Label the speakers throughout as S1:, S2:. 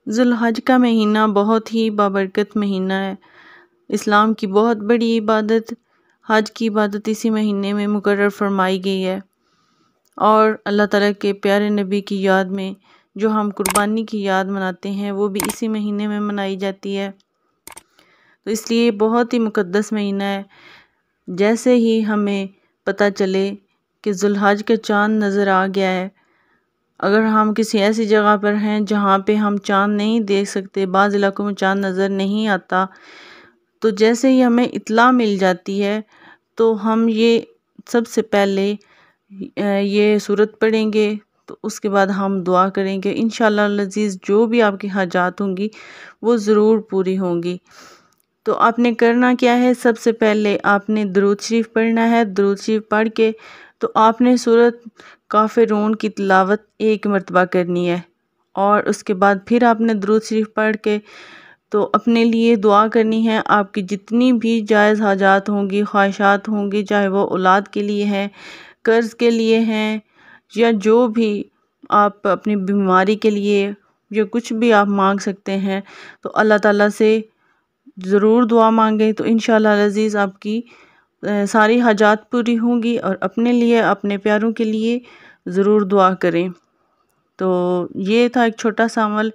S1: ذوالحج کا مہینہ بہت ہی بابرکت مہینہ ہے۔ اسلام کی بہت بڑی عبادت حج کی عبادت اسی مہینے میں مقرر فرمائی گئی ہے، اور اللہ تعالیٰ کے پیارے نبی کی یاد میں جو ہم قربانی کی یاد مناتے ہیں وہ بھی اسی مہینے میں منائی جاتی ہے۔ تو اس لیے بہت ہی مقدس مہینہ ہے۔ جیسے ہی ہمیں پتہ چلے کہ ذوالحج کا چاند نظر آ گیا ہے، اگر ہم کسی ایسی جگہ پر ہیں جہاں پہ ہم چاند نہیں دیکھ سکتے، بعض علاقوں میں چاند نظر نہیں آتا، تو جیسے ہی ہمیں اطلاع مل جاتی ہے تو ہم یہ سب سے پہلے یہ سورت پڑھیں گے، تو اس کے بعد ہم دعا کریں گے، انشاءاللہ العزیز جو بھی آپ کی حاجات ہوں گی وہ ضرور پوری ہوں گی۔ تو آپ نے کرنا کیا ہے، سب سے پہلے آپ نے درود شریف پڑھنا ہے۔ درود شریف پڑھ کے تو آپ نے سورت کافرون کی تلاوت 1 مرتبہ کرنی ہے، اور اس کے بعد پھر آپ نے درود شریف پڑھ کے تو اپنے لیے دعا کرنی ہے۔ آپ کی جتنی بھی جائز حاجات ہوں گی، خواہشات ہوں گی، چاہے وہ اولاد کے لیے ہیں، قرض کے لیے ہیں، یا جو بھی آپ اپنی بیماری کے لیے یا کچھ بھی آپ مانگ سکتے ہیں، تو اللہ تعالیٰ سے ضرور دعا مانگیں، تو انشاءاللہ العزیز آپ کی ساری حاجات پوری ہوں گی۔ اور اپنے لیے، اپنے پیاروں کے لیے ضرور دعا کریں۔ تو یہ تھا ایک چھوٹا سا عمل،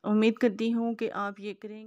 S1: امید کرتی ہوں کہ آپ یہ کریں۔